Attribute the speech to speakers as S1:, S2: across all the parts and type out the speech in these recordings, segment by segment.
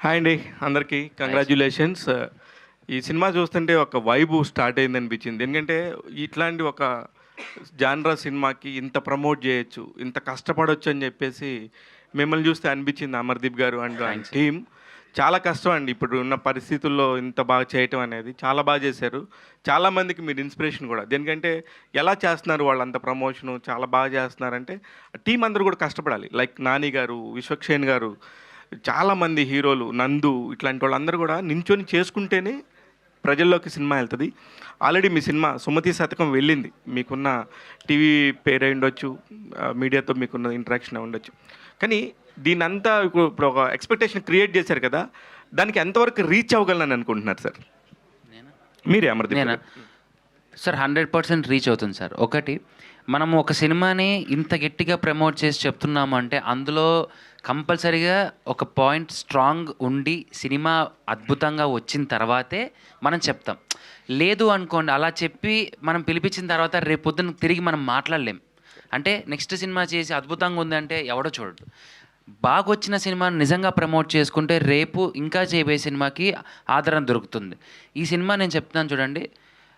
S1: Hi అండి, అందరికీ congratulations. ఈ సినిమా చూస్తుంటే ఒక వైబు స్టార్ట్ అయింది అనిపించింది. ఎందుకంటే ఇట్లాంటి ఒక జాన్రా సినిమాకి ఇంత ప్రమోట్ చేయొచ్చు, ఇంత కష్టపడొచ్చు అని చెప్పేసి మిమ్మల్ని చూస్తే అనిపించింది. అమర్దీప్ గారు అండ్ టీమ్ చాలా కష్టం అండి. ఇప్పుడు ఉన్న పరిస్థితుల్లో ఇంత బాగా చేయటం అనేది చాలా బాగా చేశారు. చాలామందికి మీరు ఇన్స్పిరేషన్ కూడా. దేనికంటే ఎలా చేస్తున్నారు వాళ్ళంత ప్రమోషను చాలా బాగా చేస్తున్నారంటే టీం అందరూ కూడా కష్టపడాలి. లైక్ నాని గారు, విశ్వక్షేణ్ గారు, చాలామంది హీరోలు, నందు, ఇట్లాంటి వాళ్ళందరూ కూడా నించొని చేసుకుంటేనే ప్రజల్లోకి సినిమా వెళ్తుంది. ఆల్రెడీ మీ సినిమా సుమతి శతకం వెళ్ళింది. మీకున్న టీవీ పేరు ఉండొచ్చు, మీడియాతో మీకున్న ఇంటరాక్షన్ ఉండొచ్చు. కానీ దీనంతా ఇప్పుడు ఒక ఎక్స్పెక్టేషన్ క్రియేట్ చేశారు కదా, దానికి ఎంతవరకు రీచ్ అవ్వగలనని అనుకుంటున్నారు సార్? మీరే అమర్దీప్
S2: సార్ 100% రీచ్ అవుతుంది సార్. ఒకటి, మనము ఒక సినిమాని ఇంత గట్టిగా ప్రమోట్ చేసి చెప్తున్నాము అంటే అందులో కంపల్సరీగా ఒక పాయింట్ స్ట్రాంగ్ ఉండి సినిమా అద్భుతంగా వచ్చిన తర్వాతే మనం చెప్తాం. లేదు అనుకోండి, అలా చెప్పి మనం పిలిపించిన తర్వాత రేపు పొద్దున్న తిరిగి మనం మాట్లాడలేం. అంటే నెక్స్ట్ సినిమా చేసి అద్భుతంగా ఉందంటే ఎవడో చూడడు. బాగా వచ్చిన సినిమాని నిజంగా ప్రమోట్ చేసుకుంటే రేపు ఇంకా చేయబోయే సినిమాకి ఆదరణ దొరుకుతుంది. ఈ సినిమా నేను చెప్తున్నాను చూడండి,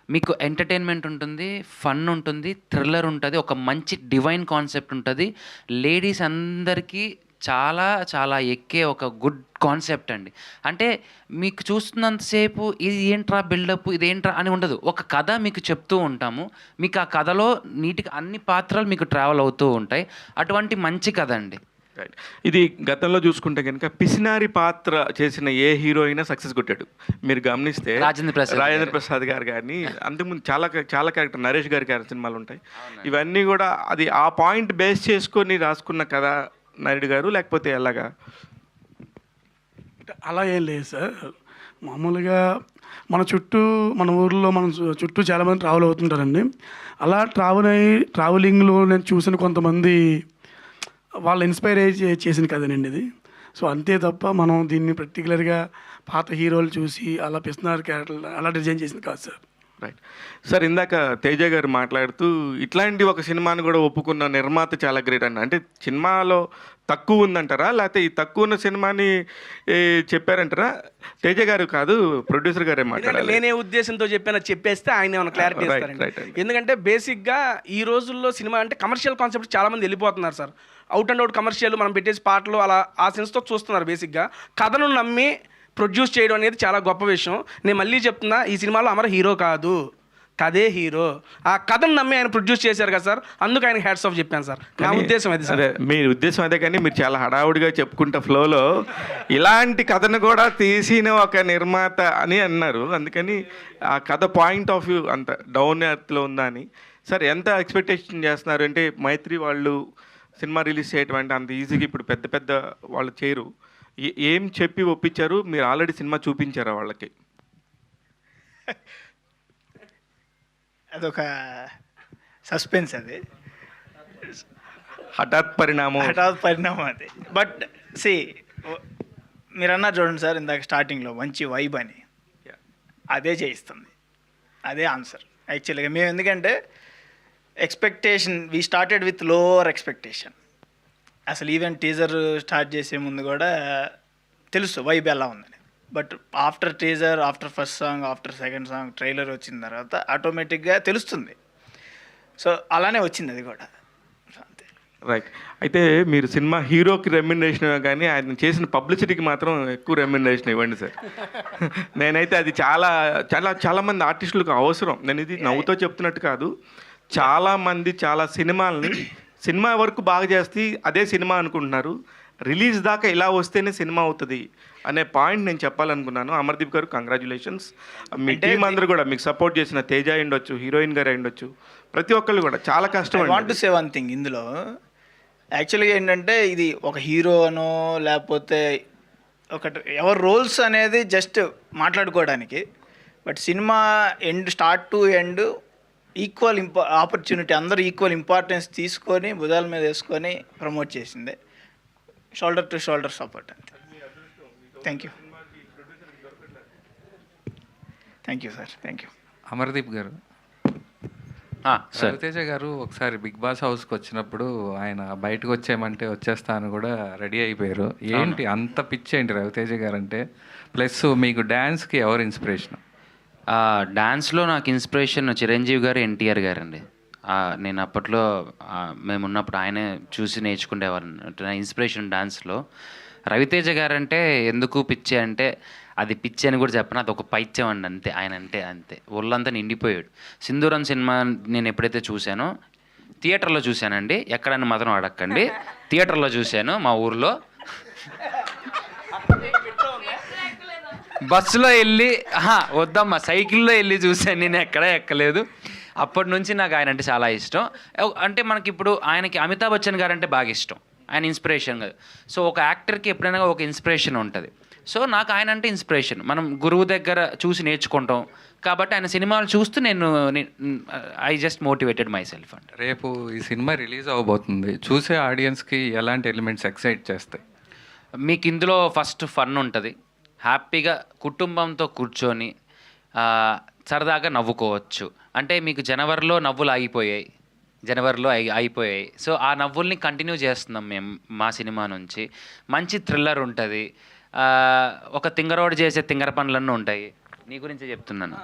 S2: మీకు ఎంటర్టైన్మెంట్ ఉంటుంది, ఫన్ ఉంటుంది, థ్రిల్లర్ ఉంటుంది, ఒక మంచి డివైన్ కాన్సెప్ట్ ఉంటుంది. లేడీస్ అందరికీ చాలా చాలా ఎక్కే ఒక గుడ్ కాన్సెప్ట్ అండి. అంటే మీకు చూస్తున్నంతసేపు ఇది ఏంట్రా బిల్డప్, ఇదేంట్రా అని ఉండదు. ఒక కథ మీకు చెప్తూ ఉంటాము, మీకు ఆ కథలో నీట్గా అన్ని పాత్రలు మీకు ట్రావెల్ అవుతూ ఉంటాయి. అటువంటి మంచి కథ అండి.
S1: రైట్. ఇది గతంలో చూసుకుంటే కనుక పిసినారి పాత్ర చేసిన ఏ హీరో అయినా సక్సెస్ కొట్టాడు. మీరు గమనిస్తే రాజేంద్ర ప్రసాద్ గారు కానీ, అంతకుముందు చాలా చాలా క్యారెక్టర్, నరేష్ గారి సినిమాలు ఉంటాయి. ఇవన్నీ కూడా అది ఆ పాయింట్ బేస్ చేసుకొని రాసుకున్న కదా నాయుడు గారు, లేకపోతే ఎలాగా?
S3: అలా ఏం లేదు సార్. మామూలుగా మన ఊర్లో చుట్టూ చాలామంది ట్రావెల్ అవుతుంటారండి. అలా ట్రావెలింగ్లో నేను చూసిన కొంతమంది వాళ్ళు ఇన్స్పైర్ అయ్యి చేసిన కథనండి ఇది. సో అంతే తప్ప మనం దీన్ని పర్టికులర్గా పాత హీరోలు చూసి అలా పిస్తున్నారు క్యారెక్టర్ అలా డిజైన్ చేసింది కాదు సార్.
S1: Right sir. ఇందాక తేజ గారు మాట్లాడుతూ ఇట్లాంటి ఒక సినిమాని కూడా ఒప్పుకున్న నిర్మాత చాలా గ్రేట్ అన్న. అంటే సినిమాలో తక్కువ ఉందంటారా, లేకపోతే ఈ తక్కువ ఉన్న సినిమాని చెప్పారంటారా? తేజ గారు కాదు, ప్రొడ్యూసర్ గారే మాట్లాడారు.
S4: నేనే ఉద్దేశంతో చెప్పేస్తే ఆయన ఏమైనా క్లారిటీ ఇస్తారండి. ఎందుకంటే బేసిక్గా ఈ రోజుల్లో సినిమా అంటే కమర్షియల్ కాన్సెప్ట్ చాలామంది వెళ్ళిపోతున్నారు sir. Out and out commercial మనం పెట్టేసి పాటలు అలా ఆ సెన్స్తో చూస్తున్నారు. బేసిక్గా కథను నమ్మి ప్రొడ్యూస్ చేయడం అనేది చాలా గొప్ప విషయం. నేను మళ్ళీ చెప్తున్నా, ఈ సినిమాలో అమర్ హీరో కాదు, కథే హీరో. ఆ కథను నమ్మి ఆయన ప్రొడ్యూస్ చేశారు కదా సార్, అందుకు ఆయన హ్యాట్స్ ఆఫ్ చెప్పాను సార్. నా ఉద్దేశం అది సార్.
S1: మీ ఉద్దేశం అదే, కానీ మీరు చాలా హడావుడిగా చెప్పుకుంటా ఫ్లోలో ఇలాంటి కథను కూడా తీసిన ఒక నిర్మాత అని అన్నారు. అందుకని ఆ కథ పాయింట్ ఆఫ్ వ్యూ అంత డౌన్ ఎర్త్లో ఉందా అని. సార్ ఎంత ఎక్స్పెక్టేషన్ చేస్తున్నారు? అంటే మైత్రి వాళ్ళు సినిమా రిలీజ్ చేయటం అంటే అంత ఈజీగా ఇప్పుడు పెద్ద పెద్ద వాళ్ళు చేయరు. ఏం చెప్పి ఒప్పించారు? మీరు ఆల్రెడీ సినిమా చూపించారా వాళ్ళకి?
S5: అదొక సస్పెన్స్, అది
S1: హఠాత్ పరిణామం
S5: అది. బట్ మీరు అన్నారు చూడండి సార్ ఇందాక స్టార్టింగ్లో మంచి వైబ్ అని, అదే చేయిస్తుంది, అదే ఆన్సర్ యాక్చువల్గా. మేము ఎందుకంటే expectation we started with lower expectation. అసలు ఈవెన్ టీజర్ స్టార్ట్ చేసే ముందు కూడా తెలుసు వైబ్ ఎలా ఉందని. But after teaser, after first song, after second song, trailer వచ్చిన తర్వాత ఆటోమేటిక్గా తెలుస్తుంది. సో అలానే వచ్చింది అది కూడా. అంతే.
S1: రైట్. అయితే మీరు సినిమా హీరోకి రెమ్యునరేషన్ కానీ ఆయన చేసిన పబ్లిసిటీకి మాత్రం ఎక్కువ రెమ్యునరేషన్ ఇవ్వండి సార్. నేనైతే అది చాలా చాలా చాలామంది ఆర్టిస్టులకు అవసరం. నేను ఇది నవ్వుతో చెప్తున్నట్టు కాదు. చాలామంది చాలా సినిమా వరకు బాగా చేస్తే అదే సినిమా అనుకుంటున్నారు. రిలీజ్ దాకా ఇలా వస్తేనే సినిమా అవుతుంది అనే పాయింట్ నేను చెప్పాలనుకున్నాను. అమర్దీప్ గారు కంగ్రాచ్యులేషన్స్. మీ టీం అందరూ కూడా మీకు సపోర్ట్ చేసిన తేజ అయ్యుండొచ్చు, హీరోయిన్ గారు అయ్యుండొచ్చు, ప్రతి ఒక్కళ్ళు కూడా చాలా కష్టం.
S5: I want to say one thing. ఇందులో యాక్చువల్గా ఏంటంటే ఇది ఒక హీరోనో లేకపోతే ఒకటి ఎవరి రోల్స్ అనేది జస్ట్ మాట్లాడుకోవడానికి. But cinema start to end equal opportunity, అందరూ ఈక్వల్ ఇంపార్టెన్స్ తీసుకొని భుజాల మీద వేసుకొని ప్రమోట్ చేసిందే. షోల్డర్ టు షోల్డర్ సపోర్ట్ అంతే. Thank you sir. Thank you.
S2: Amardeep గారు, సార్
S6: రవితేజ గారు ఒకసారి బిగ్ బాస్ హౌస్కి వచ్చినప్పుడు ఆయన బయటకు వచ్చేయమంటే వచ్చేస్తా అని కూడా రెడీ అయిపోయారు. ఏంటి అంత పిచ్చి ఏంటి రవితేజ గారు అంటే? ప్లస్ మీకు డ్యాన్స్కి ఎవరు ఇన్స్పిరేషన్?
S2: డాన్స్లో నాకు ఇన్స్పిరేషన్ చిరంజీవి గారు, ఎన్టీఆర్ గారు అండి. నేను అప్పట్లో మేము ఉన్నప్పుడు ఆయనే చూసి నేర్చుకునేవారు. నా ఇన్స్పిరేషన్ డాన్స్లో రవితేజ గారు అంటే ఎందుకు పిచ్చి అంటే, అది పిచ్చి అని కూడా చెప్పను, అది ఒక పైత్యం అండి అంతే. ఆయన అంటే అంతే, ఒళ్ళంతా నిండిపోయాడు. సింధూరం సినిమా నేను ఎప్పుడైతే చూశానో థియేటర్లో చూశానండి, ఎక్కడని మాత్రం అడగండి, థియేటర్లో చూశాను మా ఊర్లో. బస్సులో వెళ్ళి వద్దమ్మా సైకిల్లో వెళ్ళి చూశాను, నేను ఎక్కడా ఎక్కలేదు. అప్పటి నుంచి నాకు ఆయన అంటే చాలా ఇష్టం. అంటే మనకి ఇప్పుడు ఆయనకి అమితాబ్ బచ్చన్ గారు అంటే బాగా ఇష్టం, ఆయన ఇన్స్పిరేషన్ కాదు. సో ఒక యాక్టర్కి ఎప్పుడైనా ఒక ఇన్స్పిరేషన్ ఉంటుంది. సో నాకు ఆయన అంటే ఇన్స్పిరేషన్. మనం గురువు దగ్గర చూసి నేర్చుకుంటాం కాబట్టి ఆయన సినిమాలు చూస్తూ నేను I just motivated my self అంటే.
S6: రేపు ఈ సినిమా రిలీజ్ అవబోతుంది, చూసే ఆడియన్స్కి ఎలాంటి ఎలిమెంట్స్ ఎక్సైట్ చేస్తాయి?
S2: మీకు ఇందులో ఫస్ట్ ఫన్ ఉంటుంది, హ్యాపీగా కుటుంబంతో కూర్చొని సరదాగా నవ్వుకోవచ్చు. అంటే మీకు జనవరిలో నవ్వులు అయిపోయాయి. సో ఆ నవ్వుల్ని కంటిన్యూ చేస్తున్నాం మేము మా సినిమా నుంచి. మంచి థ్రిల్లర్ ఉంటుంది, ఒక తింగరోడు చేసే తింగర పనులన్నీ ఉంటాయి. నీ గురించి చెప్తున్నాను.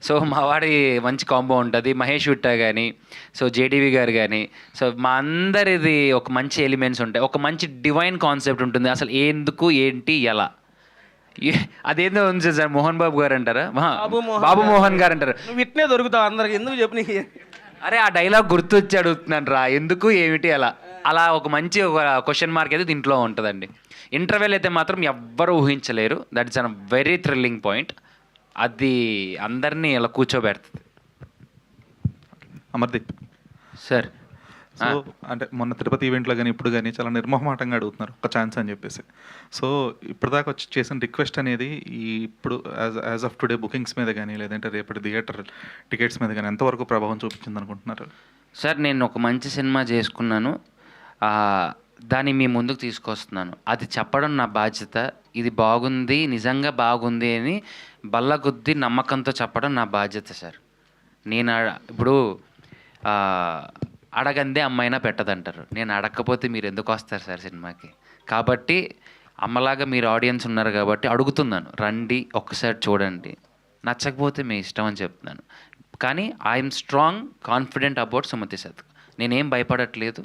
S2: సో మా వాడి మంచి కాంబో ఉంటుంది, మహేష్ విట్టా కానీ, సో జేడీవి గారు కానీ, సో మా అందరిది ఒక మంచి ఎలిమెంట్స్ ఉంటాయి. ఒక మంచి డివైన్ కాన్సెప్ట్ ఉంటుంది, అసలు ఎందుకు ఏంటి ఎలా అదేందో ఉంది సార్. మోహన్ బాబు గారు అంటారా, బాబు మోహన్ గారు అంటారు.
S4: నువ్వు ఇట్నే దొరుకుతావు అందరికి, ఎందుకు చెప్పు నీకు?
S2: అరే ఆ డైలాగ్ గుర్తొచ్చి అడుగుతున్నాను రా, ఎందుకు ఏమిటి అలా ఒక మంచి ఒక క్వశ్చన్ మార్క్ అయితే దీంట్లో ఉంటుందండి. ఇంటర్వెల్ అయితే మాత్రం ఎవ్వరూ ఊహించలేరు. That is an very thrilling point. అది అందరినీ ఇలా కూర్చోబెడుతుంది.
S7: అమర్దీప్
S2: సార్
S7: సో అంటే మొన్న తిరుపతి ఈవెంట్లో కానీ ఇప్పుడు కానీ చాలా నిర్మోహమాటంగా అడుగుతున్నారు ఒక ఛాన్స్ అని చెప్పేసి. సో ఇప్పటిదాకా వచ్చి చేసిన రిక్వెస్ట్ అనేది ఇప్పుడు యాజ్ ఆఫ్ టుడే బుకింగ్స్ మీద కానీ లేదంటే రేపటి థియేటర్ టికెట్స్ మీద కానీ ఎంతవరకు ప్రభావం చూపించింది అనుకుంటున్నారు?
S2: సార్ నేను ఒక మంచి సినిమా చేసుకున్నాను, దాన్ని మీ ముందుకు తీసుకొస్తున్నాను. అది చెప్పడం నా బాధ్యత. ఇది బాగుంది, నిజంగా బాగుంది అని బల్లగుద్ది నమ్మకంతో చెప్పడం నా బాధ్యత సార్. నేను ఇప్పుడు అడగందే అమ్మైనా పెట్టదంటారు. నేను అడగకపోతే మీరు ఎందుకు వస్తారు సార్ సినిమాకి? కాబట్టి అమ్మలాగా మీరు ఆడియన్స్ ఉన్నారు కాబట్టి అడుగుతున్నాను, రండి ఒక్కసారి చూడండి, నచ్చకపోతే మీ ఇష్టం అని చెప్తున్నాను. కానీ I'm strong confident about Sumathi సత్. నేనేం భయపడట్లేదు,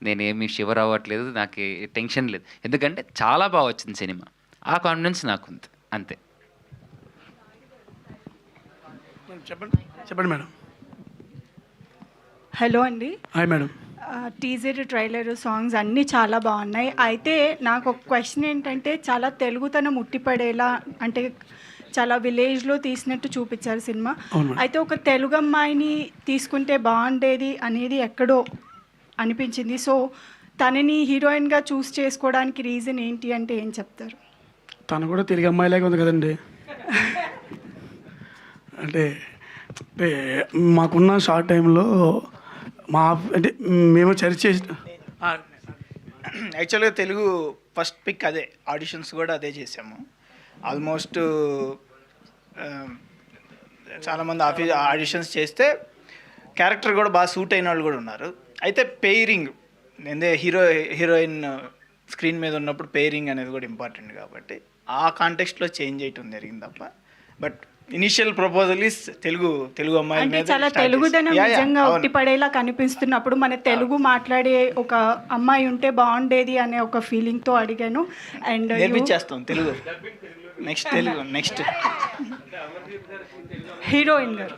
S2: నేనేమి షివర్ అవ్వట్లేదు, నాకు టెన్షన్ లేదు. ఎందుకంటే చాలా బాగా వచ్చింది సినిమా, ఆ కాన్ఫిడెన్స్ నాకు ఉంది అంతే.
S3: చెప్పండి మేడం.
S8: హలో అండి.
S3: Hi madam.
S8: Teaser, trailer, songs అన్నీ చాలా బాగున్నాయి. అయితే నాకు ఒక క్వశ్చన్ ఏంటంటే, చాలా తెలుగుతనం ఉట్టిపడేలా అంటే చాలా విలేజ్లో తీసినట్టు చూపించారు సినిమా. అయితే ఒక తెలుగు అమ్మాయిని తీసుకుంటే బాగుండేది అనేది ఎక్కడో అనిపించింది. సో తనని హీరోయిన్గా చూస్ చేసుకోవడానికి రీజన్ ఏంటి అంటే ఏం చెప్తారు?
S3: తను కూడా తెలుగు అమ్మాయిలాగా ఉంది కదండి. అంటే మాకున్న షార్ట్ టైంలో అంటే మేము చర్చ చేసి
S5: యాక్చువల్గా తెలుగు ఫస్ట్ పిక్ అదే, ఆడిషన్స్ కూడా అదే చేసాము. ఆల్మోస్ట్ చాలామంది ఆడిషన్స్ చేస్తే క్యారెక్టర్ కూడా బాగా సూట్ అయిన వాళ్ళు కూడా ఉన్నారు. అయితే పెయిరింగ్ హీరోయిన్ స్క్రీన్ మీద ఉన్నప్పుడు పెయిరింగ్ అనేది కూడా ఇంపార్టెంట్ కాబట్టి ఆ కాంటెక్స్ట్లో చేంజ్ చేయటం జరిగింది తప్ప. But initial proposal is Telugu అమ్మాయి
S8: అంటే చాలా తెలుగుదనం నిజంగా ఉట్టిపడేలా కనిపిస్తున్నప్పుడు మన తెలుగు మాట్లాడే ఒక అమ్మాయి ఉంటే బాగుండేది అనే ఒక ఫీలింగ్తో అడిగాను. అండ్
S5: నేర్పించేస్తాం తెలుగు నెక్స్ట్
S8: హీరోయిన్ గారు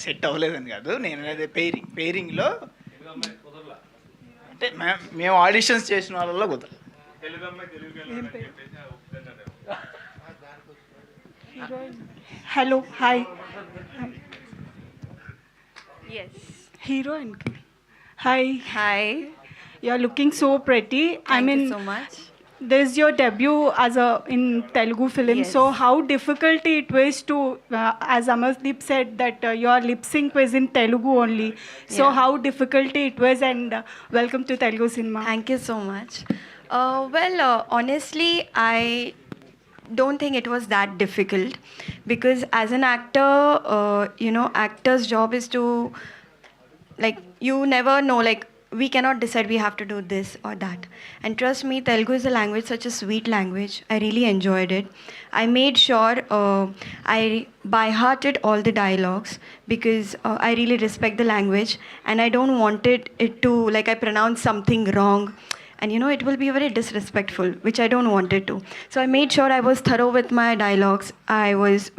S5: సెట్ అవ్వలేదని కాదు, నేను అనేది పెయిరింగ్లో అంటే మేము ఆడిషన్స్ చేసిన వాళ్ళలో కుదరదు.
S8: Hello hi.
S9: Yes.
S8: Heroine. Hi.
S9: Hi.
S8: You're looking so pretty.
S9: Thank you so much.
S8: This is your debut in Telugu film.
S9: Yes.
S8: So how difficult it was to, as Amardeep said, that your lip sync was in Telugu only. So
S9: Yeah.
S8: how difficult it was, and welcome to Telugu cinema.
S9: Thank you so much. Honestly, I
S10: don't think it was that difficult, because as an actor, actor's job is to, like, you never know, like, we cannot decide we have to do this or that. And trust me, Telugu is a language, such a sweet language. I really enjoyed it. I made sure I by-hearted all the dialogues, because I really respect the language, and I don't want it to, like, I pronounce something wrong, and it will be very disrespectful, which I don't want it to. So I made sure I was thorough with my dialogues.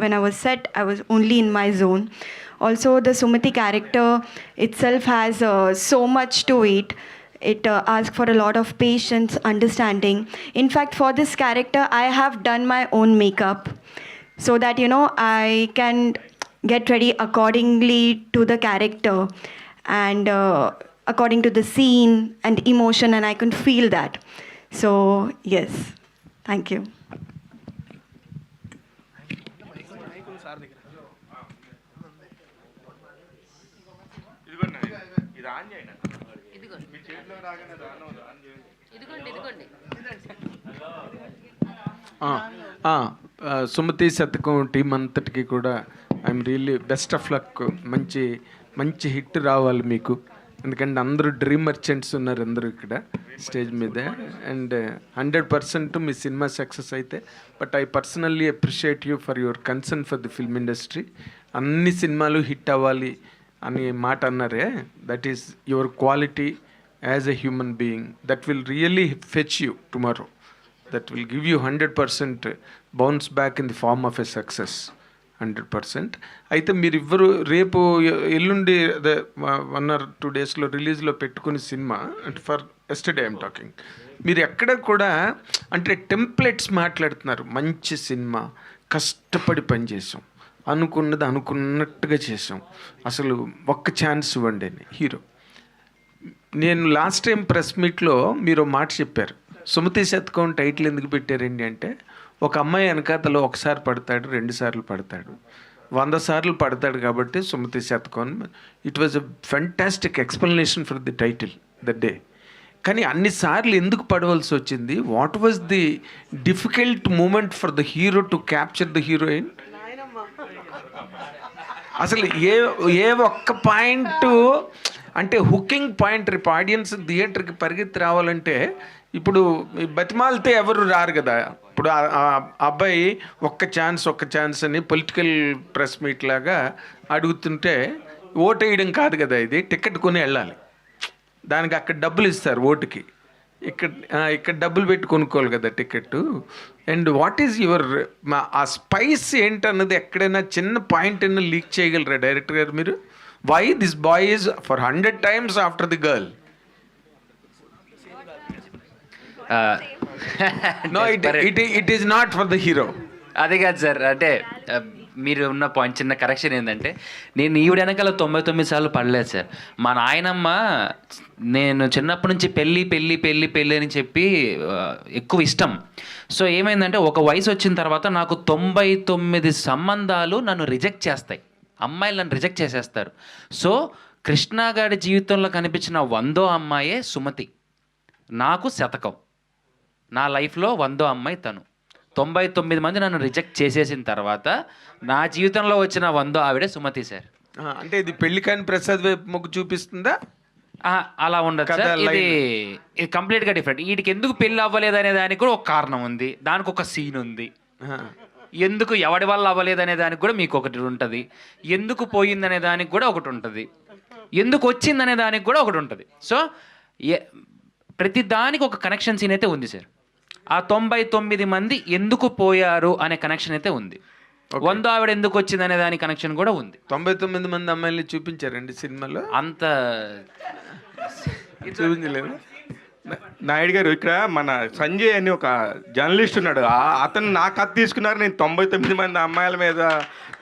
S10: When I was set, I was only in my zone. Also, the Sumati character itself has so much to it. It asks for a lot of patience, understanding. In fact, for this character, I have done my own makeup, so that I can get ready accordingly to the character, and according to the scene and emotion, and I can feel that. So yes, thank you.
S11: Sumathi Satakam team అంతటికి కూడా I'm really best of luck. మంచి మంచి hit రావాలి మీకు, ఎందుకంటే అందరూ dream merchants ఉన్నారు అందరూ ఇక్కడ స్టేజ్ మీద. అండ్ 100% మీ సినిమా సక్సెస్ అయితే, but I personally appreciate you for your concern for the film industry. అన్ని సినిమాలు హిట్ అవ్వాలి అని మాట అన్నారే, that is your quality as a human being. That will really fetch you tomorrow. That will give you 100% bounce back in the form of a success. 100%. అయితే మీరివ్వరు రేపు ఎల్లుండి అదే 1 or 2 డేస్లో రిలీజ్లో పెట్టుకునే సినిమా, అంటే ఫర్ ఎస్టర్డే ఐఎమ్ టాకింగ్, మీరు ఎక్కడ కూడా అంటే టెంప్లెట్స్ మాట్లాడుతున్నారు. మంచి సినిమా, కష్టపడి పనిచేసాం, అనుకున్నది అనుకున్నట్టుగా చేసాం, అసలు ఒక్క ఛాన్స్ ఇవ్వండి అని హీరో. నేను లాస్ట్ టైం ప్రెస్ మీట్లో మీరు మాట చెప్పారు, సుమతి శతకం టైటిల్ ఎందుకు పెట్టారండి అంటే, ఒక అమ్మాయి వెనకాతలో ఒకసారి పడతాడు, 2 సార్లు పడతాడు, 100 సార్లు పడతాడు కాబట్టి Sumathi Satakam. It was a fantastic explanation for the title the day. కానీ అన్నిసార్లు ఎందుకు పడవలసి వచ్చింది? What was the difficult moment for the hero to capture the heroine? అసలు ఏ ఒక్క పాయింట్ అంటే హుకింగ్ పాయింట్, రేపు ఆడియన్స్ థియేటర్కి పరిగెత్తి రావాలంటే ఇప్పుడు బతిమాలితే ఎవరు రారు కదా. ఇప్పుడు ఆ అబ్బాయి ఒక్క ఛాన్స్ అని పొలిటికల్ ప్రెస్ మీట్ లాగా అడుగుతుంటే ఓటేయడం కాదు కదా, ఇది టికెట్ కొని వెళ్ళాలి. దానికి అక్కడ డబ్బులు ఇస్తారు ఓటుకి, ఇక్కడ డబ్బులు పెట్టి కొనుక్కోవాలి కదా ticket. And what is your ఆ స్పైస్ ఏంటన్నది ఎక్కడైనా చిన్న పాయింట్ అయినా లీక్ చేయగలరా డైరెక్టర్ గారు మీరు? Why this boy is for 100 times after the girl? No, it is not for the hero.
S2: అదే కాదు సార్, అంటే మీరు ఉన్న పాయింట్ చిన్న కరెక్షన్ ఏంటంటే, నేను ఈవిడ వెనకాల 99 సార్లు పడలేదు సార్. మా నాయనమ్మ నేను చిన్నప్పటి నుంచి పెళ్ళి పెళ్ళి పెళ్ళి పెళ్ళి అని చెప్పి ఎక్కువ ఇష్టం. సో ఏమైందంటే, ఒక వయసు వచ్చిన తర్వాత నాకు 99 సంబంధాలు నన్ను రిజెక్ట్ చేస్తాయి, అమ్మాయిలు నన్ను రిజెక్ట్ చేసేస్తారు. సో కృష్ణ గారి జీవితంలో కనిపించిన 100వ అమ్మాయే సుమతి, నాకు శతకం. నా లైఫ్లో 100వ అమ్మాయి తను. 99 మంది నన్ను రిజెక్ట్ చేసేసిన తర్వాత నా జీవితంలో వచ్చిన 100వ ఆవిడే సుమతి సార్.
S11: అంటే ఇది పెళ్లి కాని ప్రసాద్ వైపు మొగ్గు చూపిస్తుందా?
S2: అలా ఉండదు సార్, ఇది కంప్లీట్గా డిఫరెంట్. వీటికి ఎందుకు పెళ్ళి అవ్వలేదు అనే దానికి కూడా ఒక కారణం ఉంది, దానికి ఒక సీన్ ఉంది. ఎందుకు ఎవడి వల్ల అవ్వలేదు అనే దానికి కూడా మీకు ఒకటి ఉంటుంది, ఎందుకు పోయిందనే దానికి కూడా ఒకటి ఉంటుంది, ఎందుకు వచ్చిందనే దానికి కూడా ఒకటి ఉంటుంది. సో ప్రతి దానికి ఒక కనెక్షన్ సీన్ అయితే ఉంది సార్. ఆ 99 మంది ఎందుకు పోయారు అనే కనెక్షన్ అయితే ఉంది. 100 ఆవిడ ఎందుకు వచ్చింది అనే దాని కనెక్షన్ కూడా ఉంది.
S11: 99 మంది అమ్మాయిల్ని చూపించారండి సినిమాలో?
S2: అంత
S11: చూపించలేదు.
S1: నాయుడు గారు, ఇక్కడ మన సంజయ్ అని ఒక జర్నలిస్ట్ ఉన్నాడు, అతను నా కథ తీసుకున్నారు, నేను 99 మంది అమ్మాయిల మీద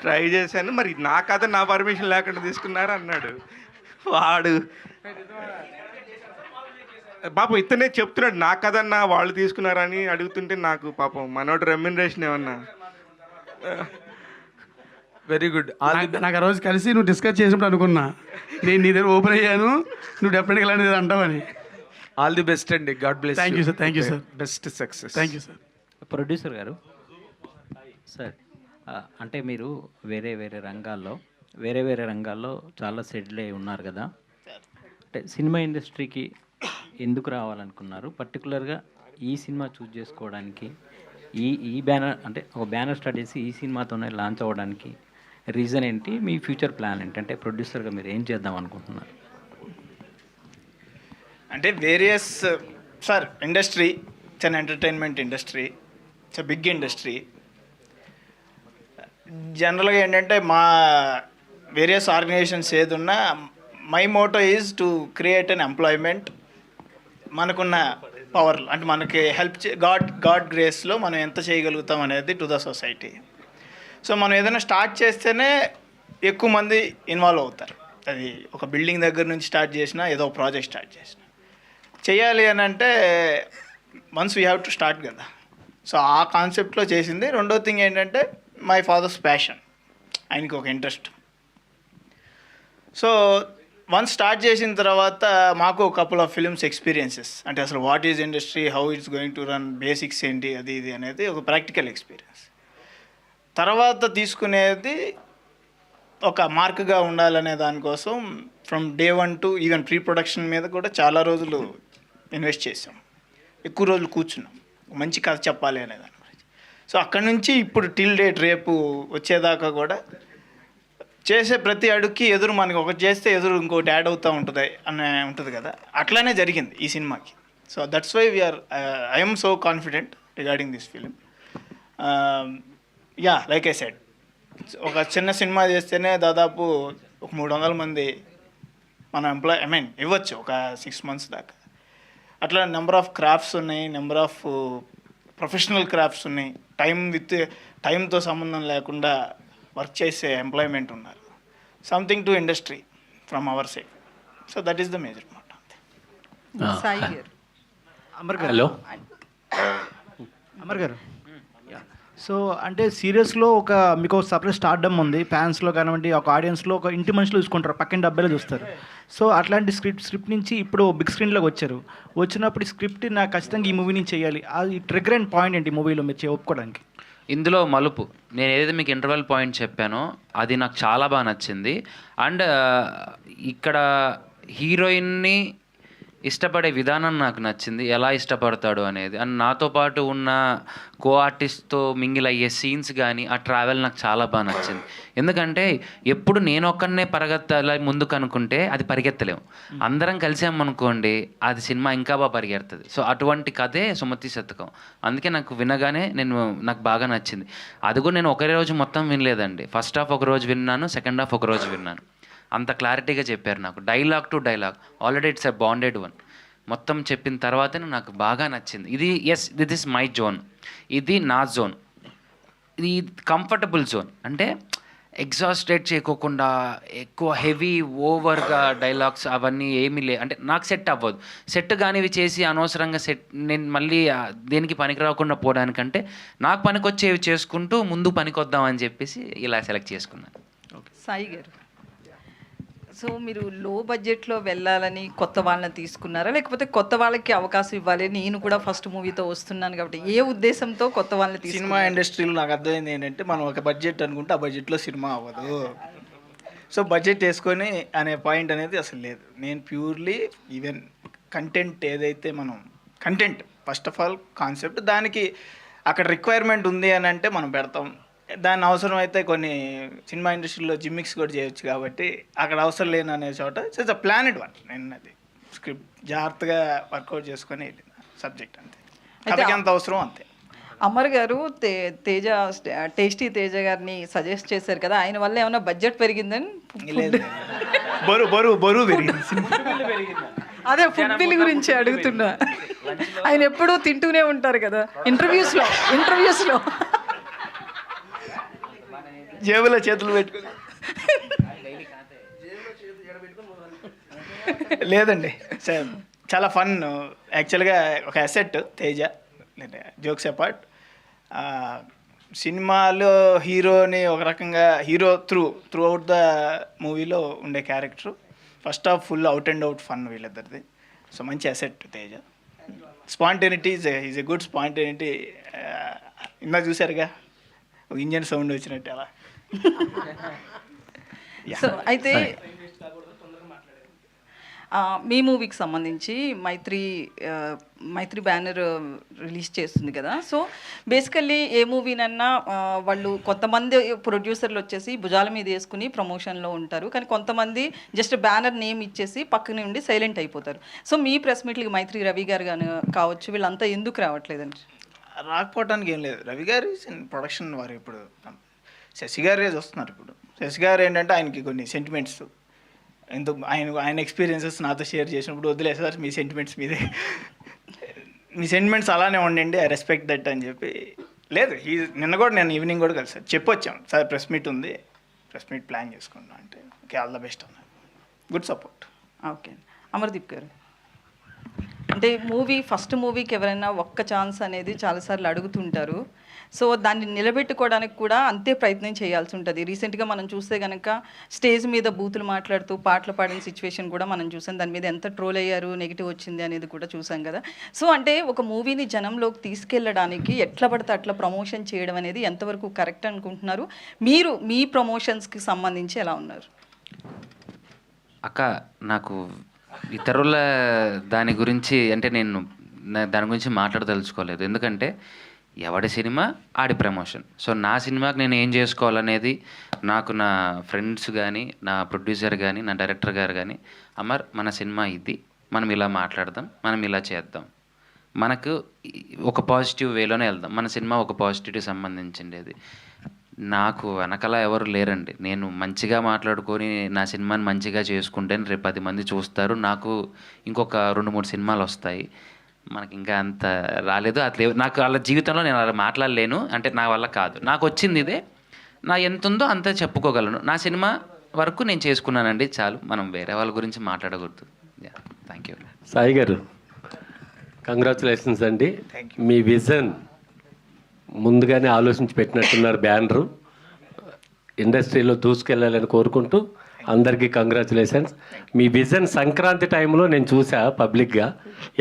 S1: ట్రై చేశాను, మరి నా కథ నా పర్మిషన్ లేకుండా తీసుకున్నారు అన్నాడు. వాడు పాపం ఇతనే చెప్తున్నాడు, నా కథన్నా వాళ్ళు తీసుకున్నారని అడుగుతుంటే నాకు పాపం మనోడు రెమ్యునరేషన్ ఏమన్నా.
S11: Very good.
S3: నాకు ఆ రోజు కలిసి నువ్వు డిస్కస్ చేసినప్పుడు అనుకున్నా, నేను నీ దగ్గర ఓపెన్ అయ్యాను, నువ్వు డెఫినెట్గా ఇలాంటిది అంటావని.
S11: ఆల్ ది బెస్ట్ అండి. God bless.
S3: Thank you sir. Thank you sir.
S11: Best success.
S3: Thank you sir.
S12: Producer గారు, సార్ అంటే మీరు వేరే వేరే రంగాల్లో చాలా సెటిల్ అయి ఉన్నారు కదా, అంటే సినిమా ఇండస్ట్రీకి ఎందుకు రావాలనుకున్నారు? పర్టికులర్గా ఈ సినిమా చూస్ చేసుకోవడానికి ఈ బ్యానర్ అంటే ఒక బ్యానర్ స్టార్ట్ చేసి ఈ సినిమాతోనే లాంచ్ అవ్వడానికి రీజన్ ఏంటి? మీ ఫ్యూచర్ ప్లాన్ ఏంటి? అంటే ప్రొడ్యూసర్గా మీరు ఏం చేద్దాం అనుకుంటున్నారు?
S5: అంటే various sir industry, it's an entertainment industry, it's a big industry. జనరల్గా ఏంటంటే మా వేరియస్ ఆర్గనైజేషన్స్ ఏది ఉన్నా my motto is to create an employment. మనకున్న పవర్ అంటే మనకి హెల్ప్ గాడ్ గ్రేస్లో మనం ఎంత చేయగలుగుతాం అనేది టు ద సొసైటీ. సో మనం ఏదైనా స్టార్ట్ చేస్తేనే ఎక్కువ మంది ఇన్వాల్వ్ అవుతారు. అది ఒక బిల్డింగ్ దగ్గర నుంచి స్టార్ట్ చేసినా, ఏదో ఒక ప్రాజెక్ట్ స్టార్ట్ చేసినా చేయాలి అని అంటే once we have to start కదా. సో ఆ కాన్సెప్ట్లో చేసింది. రెండో థింగ్ ఏంటంటే మై ఫాదర్స్ ప్యాషన్, ఆయనకి ఒక ఇంట్రెస్ట్. సో వన్స్ స్టార్ట్ చేసిన తర్వాత మాకు కపుల్ ఆఫ్ ఫిల్మ్స్ ఎక్స్పీరియన్సెస్, అంటే అసలు what is industry, how it's going to run, basics ఏంటి, అది ఇది అనేది ఒక ప్రాక్టికల్ ఎక్స్పీరియన్స్. తర్వాత తీసుకునేది ఒక మార్క్గా ఉండాలనే దానికోసం from day 1 to even pre production మీద కూడా చాలా రోజులు ఇన్వెస్ట్ చేసాం, ఎక్కువ రోజులు కూర్చున్నాం, మంచి కథ చెప్పాలి అనే దాని గురించి. సో అక్కడి నుంచి ఇప్పుడు టిల్ డేట్ రేపు వచ్చేదాకా కూడా చేసే ప్రతి అడుగుకి ఎదురు మనకి ఒకటి చేస్తే ఎదురు ఇంకోటి యాడ్ అవుతూ ఉంటుంది అనే ఉంటుంది కదా, అట్లానే జరిగింది ఈ సినిమాకి. So that's why we're I'm so confident regarding this film. Yeah like I said, ఒక చిన్న సినిమా చేస్తేనే దాదాపు ఒక 300 మంది మనం ఇవ్వచ్చు ఒక 6 months దాకా. అట్లా నెంబర్ ఆఫ్ క్రాఫ్ట్స్ ఉన్నాయి, నెంబర్ ఆఫ్ ప్రొఫెషనల్ క్రాఫ్ట్స్ ఉన్నాయి, టైంతో సంబంధం లేకుండా వర్క్ చేసే ఎంప్లాయ్మెంట్ ఉన్నారు. Something to industry from our side. So that is the major మాట.
S9: సాయి గారు.
S13: హలో అమర్ గారు, సో అంటే సీరియస్లో మీకు ఒక సపరేట్ స్టార్డమ్ ఉంది, ఫ్యాన్స్లో కానివ్వండి, ఒక ఆడియన్స్లో ఒక ఇంటి మనుషులు చూసుకుంటారు, పక్కన డబ్బాలో చూస్తారు. సో అట్లాంటి స్క్రిప్ట్ నుంచి ఇప్పుడు బిగ్ స్క్రీన్లోకి వచ్చినప్పుడు ఈ స్క్రిప్ట్ నాకు ఖచ్చితంగా ఈ మూవీ నుంచి చేయాలి, అది ట్రిగర్ అండ్ పాయింట్ ఏంటి మూవీలో మీరు ఒప్పుకోవడానికి?
S2: ఇందులో మలుపు, నేను ఏదైతే మీకు ఇంటర్వెల్ పాయింట్ చెప్పానో అది నాకు చాలా బాగా నచ్చింది. అండ్ ఇక్కడ హీరోయిన్ని ఇష్టపడే విధానం నాకు నచ్చింది, ఎలా ఇష్టపడతాడు అనేది. అండ్ నాతో పాటు ఉన్న కో ఆర్టిస్ట్తో మింగిల్ అయ్యే సీన్స్ కానీ ఆ ట్రావెల్ నాకు చాలా బాగా నచ్చింది. ఎందుకంటే ఎప్పుడు నేను ఒక్కనే పరిగెత్తాలి ముందుకు అనుకుంటే అది పరిగెత్తలేము, అందరం కలిసామనుకోండి అది సినిమా ఇంకా బాగా పరిగెడుతుంది. సో అటువంటి కథే సుమతి శతకం. అందుకే నాకు వినగానే నాకు బాగా నచ్చింది. అది కూడా నేను ఒకే రోజు మొత్తం వినలేదండి, ఫస్ట్ హాఫ్ ఒక రోజు విన్నాను, సెకండ్ హాఫ్ ఒక రోజు విన్నాను. అంత క్లారిటీగా చెప్పారు నాకు, dialogue to dialogue. Already it's a bonded one. మొత్తం చెప్పిన తర్వాతనే నాకు బాగా నచ్చింది. దిస్ ఇస్ మై జోన్, ఇది నా జోన్, ఇది కంఫర్టబుల్ జోన్. అంటే ఎగ్జాస్టెడ్ చేయకోకుండా ఎక్కువ హెవీ ఓవర్గా డైలాగ్స్ అవన్నీ ఏమీ అంటే నాకు సెట్ అవ్వదు. సెట్ కానివి చేసి అనవసరంగా నేను మళ్ళీ దేనికి పనికి రాకుండా పోవడానికంటే నాకు పనికొచ్చేవి చేసుకుంటూ ముందు పనికొద్దామని చెప్పేసి ఇలా సెలెక్ట్ చేసుకున్నాను.
S9: సాయి గారు, సో మీరు లో బడ్జెట్లో వెళ్ళాలని కొత్త వాళ్ళని తీసుకున్నారా, లేకపోతే కొత్త వాళ్ళకి అవకాశం ఇవ్వాలి, నేను కూడా ఫస్ట్ మూవీతో వస్తున్నాను కాబట్టి ఏ ఉద్దేశంతో కొత్త వాళ్ళని తీసుకున్నారు?
S5: సినిమా ఇండస్ట్రీలో నాకు అర్థమైంది ఏంటంటే, మనం ఒక బడ్జెట్ అనుకుంటే ఆ బడ్జెట్లో సినిమా అవ్వదు. సో బడ్జెట్ వేసుకొని అనే పాయింట్ అనేది అసలు లేదు. నేను ప్యూర్లీ ఈవెన్ కంటెంట్ ఏదైతే content first of all concept, దానికి అక్కడ రిక్వైర్మెంట్ ఉంది అని అంటే మనం పెడతాం. దాని అవసరం అయితే కొన్ని సినిమా ఇండస్ట్రీలో జిమ్మిక్స్ కూడా చేయొచ్చు కాబట్టి అక్కడ అవసరం లేని అనే చోట ఇట్స్ అ ప్లానెడ్ వన్. నేను అది స్క్రిప్ట్ జాగ్రత్తగా వర్కౌట్ చేసుకొని వెళ్ళిన సబ్జెక్ట్ అంతే, కథకి ఎంత అవసరం అంతే.
S9: అమర్ గారు టేస్టీ తేజ గారిని సజెస్ట్ చేశారు కదా, ఆయన వల్ల ఏమైనా బడ్జెట్ పెరిగిందని?
S5: బరువు పెరిగింది.
S9: అదే ఫుడ్ బిల్ గురించి అడుగుతున్నా. ఆయన ఎప్పుడూ తింటూనే ఉంటారు కదా ఇంటర్వ్యూస్లో
S5: జేబులో చేతులు పెట్టుకుని. లేదండి, చాలా ఫన్. యాక్చువల్గా ఒక అసెట్ తేజ, జోక్స్ అపార్ట్. సినిమాలో హీరోని ఒక రకంగా హీరో త్రూ అవుట్ ద మూవీలో ఉండే character. First half full out and out fun వీళ్ళిద్దరిది. సో మంచి asset Teja. Spontaneity is a good spontaneity. ఇందాక చూసారుగా ఒక ఇంజన్ సౌండ్ వచ్చినట్టు అలా.
S9: సో అయితే మీ మూవీకి సంబంధించి మైత్రి బ్యానర్ రిలీజ్ చేస్తుంది కదా. సో బేసికల్లీ ఏ మూవీనన్నా వాళ్ళు కొంతమంది ప్రొడ్యూసర్లు వచ్చేసి భుజాల మీద వేసుకుని ప్రమోషన్లో ఉంటారు, కానీ కొంతమంది జస్ట్ బ్యానర్ నేమ్ ఇచ్చేసి పక్కనే ఉండి సైలెంట్ అయిపోతారు. సో మీ ప్రెస్ మీట్లకి మైత్రి రవి గారు కానీ కావచ్చు, వీళ్ళంతా ఎందుకు రావట్లేదండి?
S5: రాకపోవడానికి ఏం లేదు, రవి గారు ప్రొడక్షన్ వారు. ఇప్పుడు శశి గారు వస్తున్నారు. ఇప్పుడు శశి గారు ఏంటంటే ఆయనకి కొన్ని సెంటిమెంట్స్, ఎందుకు ఆయన ఎక్స్పీరియన్సెస్ నాతో షేర్ చేసినప్పుడు వదిలే సార్ మీ సెంటిమెంట్స్ అలానే ఉండండి, ఐ రెస్పెక్ట్ దట్ అని చెప్పి. లేదు, నిన్న కూడా నేను ఈవినింగ్ కూడా కలిసి చెప్పొచ్చాం సార్ ప్రెస్ మీట్ ఉంది, ప్రెస్ మీట్ ప్లాన్ చేసుకున్నాం అంటే ఓకే ఆల్ ద బెస్ట్ అన్నారు. Good support.
S9: ఓకే. అమర్దీప్ గారు, అంటే ఫస్ట్ మూవీకి ఎవరైనా ఒక్క ఛాన్స్ అనేది చాలాసార్లు అడుగుతుంటారు. సో దాన్ని నిలబెట్టుకోవడానికి కూడా అంతే ప్రయత్నం చేయాల్సి ఉంటుంది. రీసెంట్గా మనం చూస్తే కనుక స్టేజ్ మీద బూతులు మాట్లాడుతూ పాటలు పాడిన సిచ్యువేషన్ కూడా మనం చూసాం. దాని మీద ఎంత ట్రోల్ అయ్యారు, నెగిటివ్ వచ్చింది అనేది కూడా చూసాం కదా. సో అంటే ఒక మూవీని జనంలోకి తీసుకెళ్ళడానికి ఎట్లా పడితే అట్లా ప్రమోషన్ చేయడం అనేది ఎంతవరకు కరెక్ట్ అనుకుంటున్నారు? మీరు మీ ప్రమోషన్స్కి సంబంధించి ఎలా ఉన్నారు?
S2: అక్క, నాకు ఇతరుల దాని గురించి అంటే నేను దాని గురించి మాట్లాడదలుచుకోలేదు. ఎందుకంటే ఎవడి సినిమా ఆడి ప్రమోషన్. సో నా సినిమాకి నేను ఏం చేసుకోవాలనేది నాకు నా ఫ్రెండ్స్ కానీ, నా ప్రొడ్యూసర్ కానీ, నా డైరెక్టర్ గారు కానీ, అమర్ మన సినిమా ఇది, మనం ఇలా మాట్లాడదాం, మనం ఇలా చేద్దాం, మనకు ఒక పాజిటివ్ వేలోనే వెళ్దాం, మన సినిమా ఒక పాజిటివ్కి సంబంధించిండేది. నాకు వెనకాల ఎవరు లేరండి. నేను మంచిగా మాట్లాడుకొని నా సినిమాని మంచిగా చేసుకుంటే రేపు 10 మంది చూస్తారు, నాకు ఇంకొక 2-3 సినిమాలు వస్తాయి. మనకి ఇంకా అంత రాలేదు, అట్లే నాకు వాళ్ళ జీవితంలో నేను అలా మాట్లాడలేను, అంటే నా వల్ల కాదు. నాకు వచ్చింది ఇదే, నా ఎంత ఉందో అంతే చెప్పుకోగలను. నా సినిమా వరకు నేను చేసుకున్నానండి, చాలు. మనం వేరే వాళ్ళ గురించి మాట్లాడకూడదు. Thank you.
S14: సాయి గారు, కంగ్రాచులేషన్స్ అండి. మీ విజన్ ముందుగానే ఆలోచించి పెట్టినట్టున్నారు. బ్యానరు ఇండస్ట్రీలో దూసుకెళ్ళాలని కోరుకుంటూ అందరికీ కంగ్రాచులేషన్స్. మీ విజన్ సంక్రాంతి టైంలో నేను చూసా పబ్లిక్గా,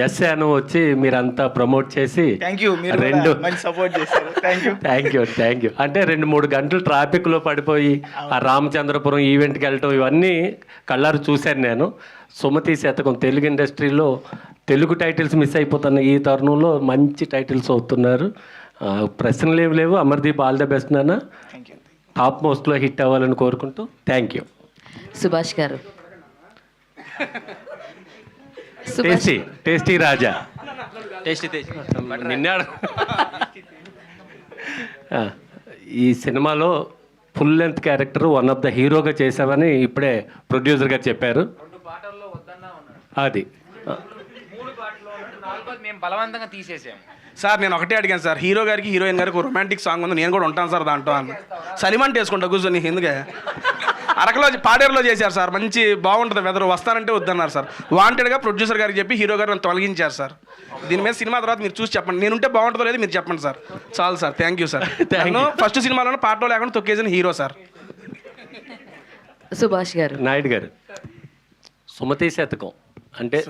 S14: ఎస్ఏ అను వచ్చి మీరంతా ప్రమోట్ చేసి థ్యాంక్ యూ. అంటే 2-3 గంటలు ట్రాఫిక్లో పడిపోయి ఆ రామచంద్రపురం ఈవెంట్కి వెళ్ళటం ఇవన్నీ కళ్ళారు చూశాను నేను. సుమతి శతకం తెలుగు ఇండస్ట్రీలో తెలుగు టైటిల్స్ మిస్ అయిపోతున్న ఈ తరుణంలో మంచి టైటిల్స్ అవుతున్నారు. ప్రశ్నలు ఏమి లేవు. అమర్దీప్ ఆల్ ద బెస్ట్ నాన్న, టాప్ మోస్ట్లో హిట్ అవ్వాలని కోరుకుంటూ థ్యాంక్ యూ.
S15: సుభాష్ గారు,
S14: టేస్టీ రాజా, నిన్నాడు ఈ సినిమాలో full length character one of the హీరోగా చేసామని ఇప్పుడే ప్రొడ్యూసర్ గారు చెప్పారు. అది
S2: 3 పాటలు 4 మేము బలవంతంగా తీసేసాము
S4: సార్. నేను ఒకటే అడిగాను సార్, హీరో గారికి హీరోయిన్ గారికి ఒక రొమాంటిక్ సాంగ్ ఉంది, నేను కూడా ఉంటాను సార్ దాంట్లో అని. సలిమంట్ వేసుకుంటా కూర్చొని, ఎందుకే అరకలో పాడేరులో చేశారు సార్, మంచి బాగుంటుంది వెదరు, వస్తానంటే వద్దన్నారు సార్. వాంటెడ్గా ప్రొడ్యూసర్ గారికి చెప్పి హీరో గారు నన్ను తొలగించారు సార్. దీని మీద సినిమా తర్వాత మీరు చూసి చెప్పండి, నేనుంటే బాగుంటుందో లేదు మీరు చెప్పండి సార్. చాలు సార్, థ్యాంక్ యూ సార్. నేను ఫస్ట్ సినిమాలో పాటలో లేకుండా తొక్కేసిన హీరో సార్.
S15: సుభాష్ గారు,
S14: నాయుడు గారు, సుమతి శతకం అంటే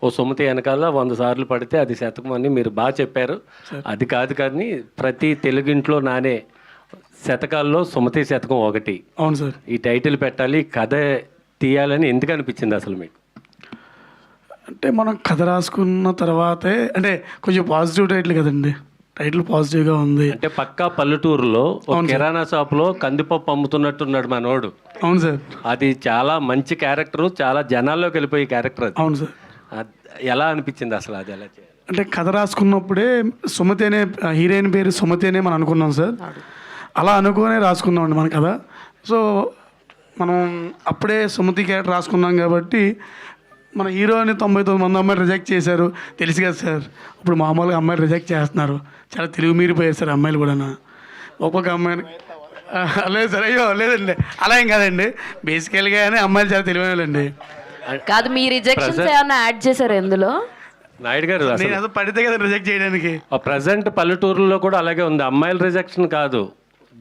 S14: ఓ సుమతి వెనకాల 100 సార్లు పడితే అది శతకం అని మీరు బాగా చెప్పారు. అది కాదు కానీ ప్రతి తెలుగింట్లో నానే శతకాల్లో సుమతి శతకం ఒకటి.
S3: అవును సార్.
S14: ఈ టైటిల్ పెట్టాలి, కథ తీయాలని ఎందుకు అనిపించింది అసలు మీకు?
S3: అంటే మనం కథ రాసుకున్న తర్వాతే, అంటే కొంచెం పాజిటివ్ టైటిల్ కదండి, టైటిల్ పాజిటివ్గా ఉంది.
S14: అంటే పక్కా పల్లెటూరులో ఒక కిరాణా షాప్లో కందిపప్పు అమ్ముతున్నట్టున్నాడు మనోడు.
S3: అవును సార్.
S14: అది చాలా మంచి క్యారెక్టరు, చాలా జనాల్లోకి వెళ్ళిపోయే క్యారెక్టర్ అది.
S3: అవును సార్.
S14: ఎలా అనిపించింది అసలు అది ఎలా చేయాలి?
S3: అంటే కథ రాసుకున్నప్పుడే సుమతి అనే హీరోయిన్ పేరు సుమతి అనే మనం అనుకున్నాం సార్. అలా అనుకునే రాసుకున్నామండి మన కథ. సో మనం అప్పుడే సుమతి క్యారెక్టర్ రాసుకున్నాం కాబట్టి మన హీరోని 99 మంది అమ్మాయిలు రిజెక్ట్ చేశారు, తెలుసు కదా సార్. ఇప్పుడు మామూలుగా అమ్మాయిలు రిజెక్ట్ చేస్తున్నారు, చాలా తెలుగు మీరిపోయారు సార్ అమ్మాయిలు కూడా. ఒక్కొక్క అమ్మాయిని లేదు సార్, అయ్యో లేదండి అలా ఏం కాదండి, బేసికల్గానే అమ్మాయిలు చాలా తెలివైనలండి.
S15: కాదు, మీ రిజెక్షన్స్ ఏమైనా యాడ్ చేశారు ఎందులో?
S14: నాయుడు గారు,
S3: నేను పడితే కదా రిజెక్ట్ చేయడానికి.
S14: ప్రజెంట్ పల్లెటూరులో కూడా అలాగే ఉంది. అమ్మాయిల రిజెక్షన్ కాదు,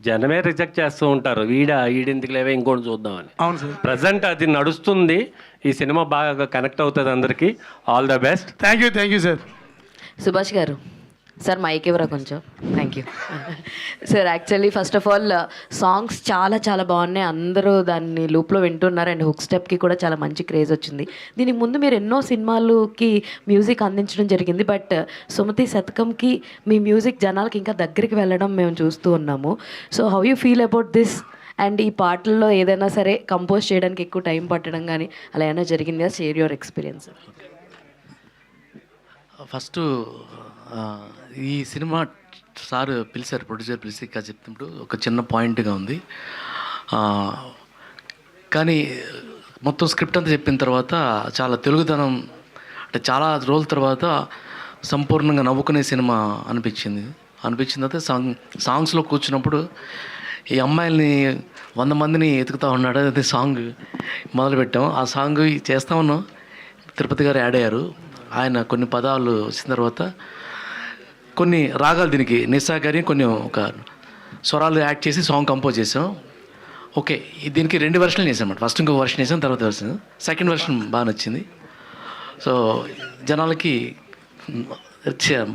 S14: జనమే రిజెక్ట్ చేస్తూ ఉంటారు, ఈడెందుకు లేవే ఇంకోటి చూద్దామని.
S3: అవును సార్.
S14: ప్రజెంట్ అది నడుస్తుంది. ఈ సినిమా బాగా కనెక్ట్ అవుతుంది అందరికీ. All the best.
S3: Thank you sir.
S15: Subhash గారు, సార్ మైక్ ఇవ్వరా కొంచెం. Thank you sir. Actually first of all songs చాలా చాలా బాగున్నాయి, అందరూ దాన్ని లూప్లో వింటున్నారు. అండ్ హుక్ స్టెప్కి కూడా చాలా మంచి క్రేజ్ వచ్చింది. దీనికి ముందు మీరు ఎన్నో సినిమాలకి మ్యూజిక్ అందించడం జరిగింది, బట్ సుమతి శతకంకి మీ మ్యూజిక్ జనాలకి ఇంకా దగ్గరికి వెళ్ళడం మేము చూస్తూ ఉన్నాము. So how you feel about this? And ఈ పాటల్లో ఏదైనా సరే కంపోజ్ చేయడానికి ఎక్కువ టైం పట్టడం కానీ అలా ఏమైనా జరిగిందా? Share your experience.
S16: ఫస్ట్ ఈ సినిమా సార్ పిలిచారు, ప్రొడ్యూసర్ పిలిచి ఇంకా చెప్తున్నప్పుడు ఒక చిన్న పాయింట్గా ఉంది. కానీ మొత్తం స్క్రిప్ట్ అంతా చెప్పిన తర్వాత చాలా తెలుగుదనం, అంటే చాలా రోజుల తర్వాత సంపూర్ణంగా నవ్వుకునే సినిమా అనిపించిన తర్వాత సాంగ్స్లో కూర్చున్నప్పుడు ఈ అమ్మాయిల్ని 100 మందిని ఎతుకుతూ ఉన్నాడు, అదే సాంగ్ మొదలుపెట్టాం. ఆ సాంగ్ చేస్తా ఉన్నాం, తిరుపతి గారు యాడ్ అయ్యారు. ఆయన కొన్ని పదాలు వచ్చిన తర్వాత కొన్ని రాగాలు దీనికి నిస్సా గారి కొన్ని ఒక స్వరాలు యాడ్ చేసి సాంగ్ కంపోజ్ చేసాం. ఓకే, దీనికి 2 వెర్షన్లు చేసాం అన్నమాట. ఫస్ట్ ఇంకొక వెర్షన్ చేసాం, తర్వాత వెర్షన్, సెకండ్ వెర్షన్ బాగా నచ్చింది. సో జనాలకి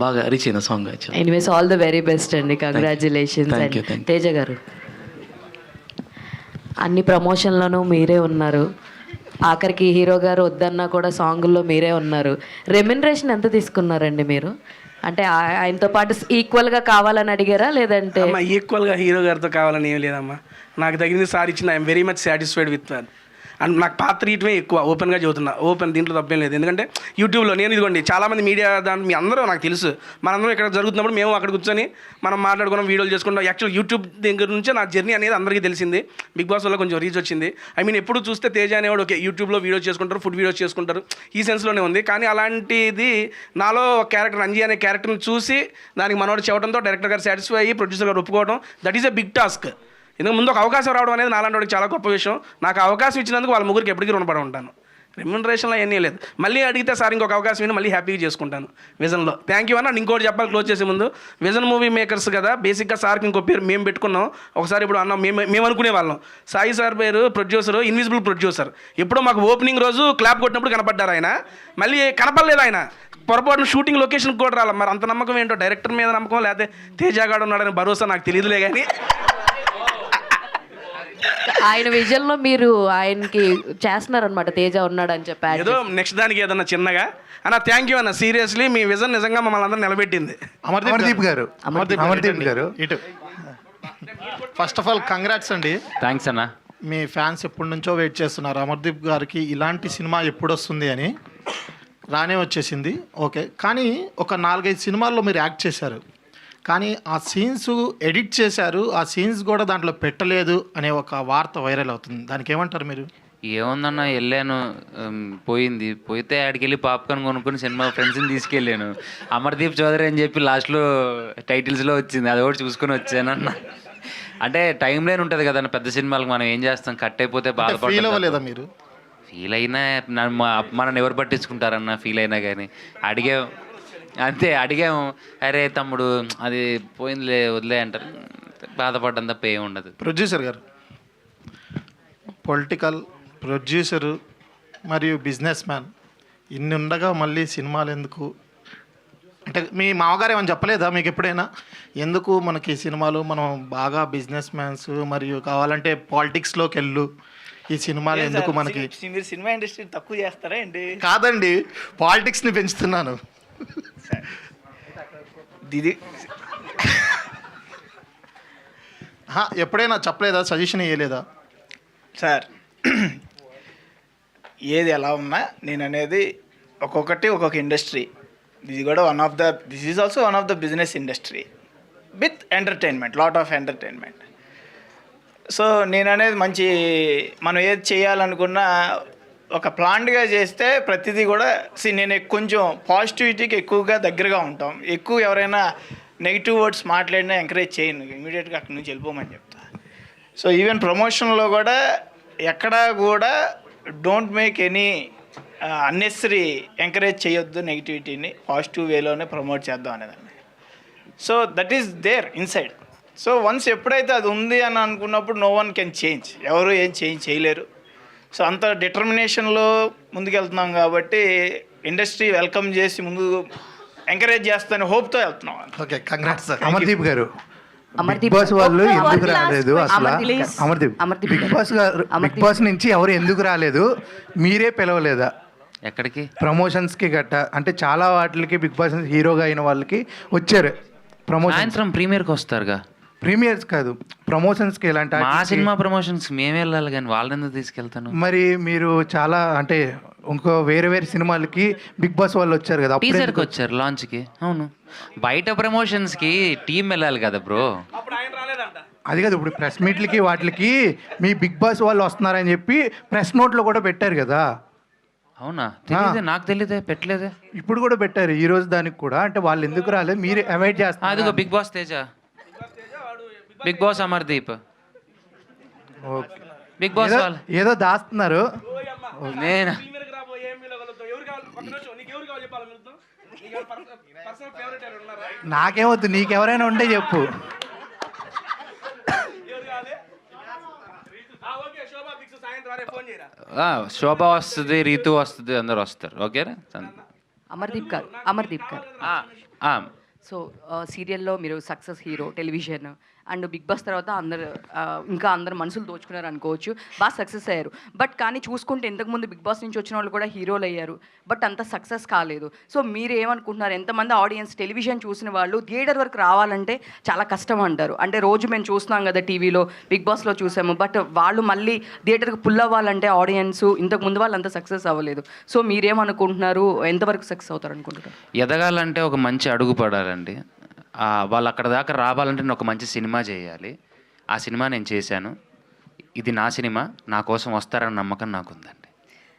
S16: బాగా రీచ్ అయిన song.
S15: Anyways all the very best అండి, కంగ్రాచులేషన్స్. తేజ గారు, అన్ని ప్రమోషన్లోనూ మీరే ఉన్నారు, ఆఖరికి హీరో గారు వద్దన్నా కూడా సాంగుల్లో మీరే ఉన్నారు. రెమ్యునరేషన్ ఎంత తీసుకున్నారండి మీరు? అంటే ఆయనతో పాటు ఈక్వల్గా కావాలని అడిగారా లేదంటే?
S4: ఈక్వల్గా హీరో గారితో కావాలని ఏం లేదమ్మా, నాకు తగినది సార్ ఇచ్చింది. I'm very much satisfied with that. And నాకు పాత్ర ఇయటమే ఎక్కువ, ఓపెన్గా చదువుతున్నా, ఓపెన్, దీంట్లో తప్పేం లేదు. ఎందుకంటే యూట్యూబ్లో నేను ఇదిగోండి చాలామంది మీడియా దాంట్లో మీ అందరూ నాకు తెలుసు, మనందరం ఇక్కడ జరుగుతున్నప్పుడు మేము అక్కడ కూర్చొని మనం మాట్లాడుకున్నాం, వీడియోలు చేసుకుంటాం. యాక్చువల్ యూట్యూబ్ దగ్గర నుంచే నా జర్నీ అనేది అందరికీ తెలిసింది. బిగ్ బాస్ వల్ల కొంచెం రీచ్ వచ్చింది. ఐ మీన్ ఎప్పుడు చూస్తే తేజ అనేవాడు ఓకే యూట్యూబ్లో వీడియోస్ చేసుకుంటారు, ఫుడ్ వీడియోస్ చేసుకుంటారు, ఈ సెన్స్లోనే ఉంది. కానీ అలాంటిది నాలో క్యారెక్టర్ అంజీ అనే క్యారెక్టర్ని చూసి దానికి మనోడు చెప్పడంతో డైరెక్టర్ గారు సాటిస్ఫై అయ్యి ప్రొడ్యూసర్ గారు ఒప్పుకోవడం, that is a big task. ఎందుకు ముందు ఒక అవకాశం రావడం అనేది నాలాంటి వాడికి చాలా గొప్ప విషయం. నాకు అవకాశం ఇచ్చినందుకు వాళ్ళ ముగ్గురికి ఎప్పటికీ రుణపడి ఉంటాను. రెమ్యునరేషన్లో అవన్నీ లేదు. మళ్ళీ అడిగితే సార్ ఇంకొక అవకాశం ఇవ్వండి, మళ్ళీ హ్యాపీగా చేసుకుంటాను విజన్లో. థ్యాంక్ యూ అన్న. ఇంకోటి చెప్పాలి క్లోజ్ చేసే ముందు, విజన్ మూవీ మేకర్స్ కదా, బేసిక్గా సార్కి ఇంకో పేరు మేము పెట్టుకున్నాం. ఒకసారి ఇప్పుడు అన్నాం, మేము అనుకునే వాళ్ళం. సాయి సార్ పేరు ప్రొడ్యూసర్, ఇన్విజిబుల్ ప్రొడ్యూసర్. ఎప్పుడో మాకు ఓపెనింగ్ రోజు క్లాప్ కొట్టినప్పుడు కనపడ్డారు ఆయన, మళ్ళీ కనపడలేదు ఆయన. పొరపాటున షూటింగ్ లొకేషన్కి కూడా రాలి. మరి అంత నమ్మకం ఏంటో, డైరెక్టర్ మీద నమ్మకం లేకపోతే తేజగాడు ఉన్నాడని భరోసా నాకు తెలియదులే. కానీ
S15: ఆయన విజన్లో మీరు ఆయనకి చేస్తున్నారనమాట, తేజ ఉన్నాడు అని చెప్పి.
S4: ఏదో నెక్స్ట్ దానికి ఏదన్నా చిన్నగా అన్న. థ్యాంక్ యూ అన్న, సీరియస్లీ మీ విజన్ నిజంగా మమ్మల్ని అందరూ నిలబెట్టింది.
S17: అమర్దీప్ గారు ఇటు. ఫస్ట్ ఆఫ్ ఆల్ కంగ్రాట్స్ అండి.
S2: థ్యాంక్స్ అన్న.
S17: మీ ఫ్యాన్స్ ఎప్పటి నుంచో వెయిట్ చేస్తున్నారు అమర్దీప్ గారికి ఇలాంటి సినిమా ఎప్పుడు వస్తుంది అని. రానే వచ్చేసింది, ఓకే. కానీ ఒక 4-5 సినిమాల్లో మీరు యాక్ట్ చేశారు, కానీ ఆ సీన్స్ ఎడిట్ చేశారు, ఆ సీన్స్ కూడా దాంట్లో పెట్టలేదు అనే ఒక వార్త వైరల్ అవుతుంది. దానికి ఏమంటారు మీరు?
S2: ఏముందన్న, వెళ్ళాను, పోయితే ఆడికి వెళ్ళి పాప్కార్న్ కొనుక్కొని సినిమా ఫ్రెండ్స్ని తీసుకెళ్ళాను. అమర్దీప్ చౌదరి అని చెప్పి లాస్ట్లో టైటిల్స్లో వచ్చింది, అది ఒకటి చూసుకొని వచ్చానన్న. అంటే టైం లైన్ ఉంటుంది కదన్న పెద్ద సినిమాలకు, మనం ఏం చేస్తాం, కట్ అయిపోతే బాధపడలేదా
S17: మీరు?
S2: ఫీల్ అయినా మనల్ని ఎవరు పట్టించుకుంటారన్న, ఫీల్ అయినా కానీ అడిగాము, అరే తమ్ముడు అది పోయిందిలే వదిలే అంటారు, బాధపడడం తప్ప ఏమి ఉండదు.
S17: ప్రొడ్యూసర్ గారు, పొలిటికల్ ప్రొడ్యూసరు మరియు బిజినెస్ మ్యాన్, ఇన్ని ఉండగా మళ్ళీ సినిమాలు ఎందుకు? అంటే మీ మామగారు ఏమని చెప్పలేదా మీకు ఎప్పుడైనా, ఎందుకు మనకి సినిమాలు, మనం బాగా బిజినెస్ మ్యాన్స్ మరియు కావాలంటే పాలిటిక్స్లోకి వెళ్ళు, ఈ సినిమాలు ఎందుకు మనకి?
S5: మీరు సినిమా ఇండస్ట్రీ తక్కువ చేస్తారా ఏంటి?
S17: కాదండి, పాలిటిక్స్ని పెంచుతున్నాను.
S5: ఇది
S17: ఎప్పుడైనా చెప్పలేదా, సజెషన్ ఇవ్వలేదా?
S5: సార్ ఏది ఎలా ఉన్నా నేను అనేది ఒక్కొక్కటి ఒక్కొక్క ఇండస్ట్రీ. ఇది కూడా this is also one of the business industry with entertainment, lot of entertainment. So నేను అనేది మంచి, మనం ఏది చేయాలనుకున్నా ఒక ప్లాన్డ్గా చేస్తే ప్రతిదీ కూడా నేను కొంచెం పాజిటివిటీకి ఎక్కువగా దగ్గరగా ఉంటాం. ఎక్కువ ఎవరైనా నెగిటివ్ వర్డ్స్ మాట్లాడినా ఎంకరేజ్ చేయను, ఇమీడియట్గా అక్కడి నుంచి వెళ్ళిపోమని చెప్తా. సో ఈవెన్ ప్రమోషన్లో కూడా ఎక్కడా కూడా don't make any unnecessary encourage చేయొద్దు నెగిటివిటీని, పాజిటివ్ వేలోనే ప్రమోట్ చేద్దాం అనేదాన్ని. So that is there inside. So once ఎప్పుడైతే అది ఉంది అని అనుకున్నప్పుడు నో వన్ కెన్ చేంజ్, ఎవరు ఏం చేంజ్ చేయలేరు. సో అంత డిటర్మినేషన్లో ముందుకెళ్తున్నాం కాబట్టి ఇండస్ట్రీ వెల్కమ్ చేసి ముందు ఎంకరేజ్ చేస్తాను హోప్తో వెళ్తున్నాం.
S18: Okay, congrats sir. అమర్దీప్ గారు,
S15: అమర్దీప్
S18: బిగ్ బాస్ వాళ్ళు
S15: ఒక్క
S18: ఎందుకు
S15: one last
S18: రాలేదు
S15: question.
S18: అసలు?
S15: Please.
S18: అమర్దీప్, బిగ్ బాస్ గారు, బిగ్ బాస్ నుంచి ఎవరు ఎందుకు రాలేదు? మీరే పిలవలేదా
S2: ఎక్కడికి?
S18: ప్రమోషన్స్కి గట్ట? అంటే చాలా వాటికి బిగ్ బాస్ హీరోగా అయిన వాళ్ళకి వచ్చారు ప్రమోషన్.
S2: సాయంత్రం ప్రీమియర్కి వస్తారుగా.
S18: ప్రీమియర్స్ కాదు, ప్రమోషన్స్కి ఎలాంటి
S2: మా
S18: వాటికి?
S2: సినిమా ప్రమోషన్స్ మేము వెళ్ళాలి కానీ వాళ్ళని ఎందుకు తీసుకెళ్తాను?
S18: మరి మీరు చాలా అంటే ఇంకో వేరే వేరే సినిమాలకి బిగ్ బాస్ వాళ్ళు వచ్చారు కదా, అప్పుడు
S2: టీజర్కి
S18: ఎందుకు
S2: వచ్చారు, లాంచ్కి. అవును, బయట ప్రమోషన్స్కి టీం వెళ్ళాలి కదా బ్రో.
S18: అది కాదు, ఇప్పుడు ప్రెస్ మీట్లకి వాటికి మీ బిగ్ బాస్ వాళ్ళు వస్తున్నారని చెప్పి ప్రెస్ నోట్లో కూడా పెట్టారు కదా.
S2: అవునా? తెలియదే, నాకు తెలియదే, పెట్టలేదే.
S18: ఇప్పుడు కూడా పెట్టారు ఈ రోజు దానికి కూడా. అంటే వాళ్ళు ఎందుకు రాలేదు, మీరు అవాయిడ్ చేస్తారు.
S2: అదిగో big boss Teja, big boss Amardeep, big boss వాళ్ళు
S18: ఏదో దాస్తున్నారు.
S2: నేను
S18: నాకేమొద్దు, నీకెవరైనా ఉంటే చెప్పు.
S2: శోభ వస్తుంది, రీతు వస్తుంది, అందరు వస్తారు. ఓకేనా?
S19: అమర్దీప్ గారు సో సీరియల్లో మీరు success hero, television and big boss తర్వాత ఇంకా అందరు మనసులు దోచుకున్నారు అనుకోవచ్చు, బాగా సక్సెస్ అయ్యారు. బట్ కానీ చూసుకుంటే ఇంతకుముందు బిగ్ బాస్ నుంచి వచ్చిన వాళ్ళు కూడా హీరోలు అయ్యారు, బట్ అంత సక్సెస్ కాలేదు. సో మీరు ఏమనుకుంటున్నారు? ఎంతమంది ఆడియన్స్ టెలివిజన్ చూసిన వాళ్ళు థియేటర్ వరకు రావాలంటే చాలా కష్టం అంటారు. అంటే రోజు మేము చూస్తున్నాం కదా టీవీలో, బిగ్ బాస్లో చూసాము, బట్ వాళ్ళు మళ్ళీ థియేటర్కి పుల్ అవ్వాలంటే ఆడియన్స్ ఇంతకుముందు వాళ్ళు అంత సక్సెస్ అవ్వలేదు. సో మీరేమనుకుంటున్నారు? ఎంతవరకు సక్సెస్ అవుతారు అనుకుంటున్నారు?
S2: ఎదగాలంటే ఒక మంచి అడుగు పడాలండి. వాళ్ళు అక్కడ దాకా రావాలంటే నేను ఒక మంచి సినిమా చేయాలి. ఆ సినిమా నేను చేశాను. ఇది నా సినిమా, నా కోసం వస్తారన్న నమ్మకం నాకుందండి.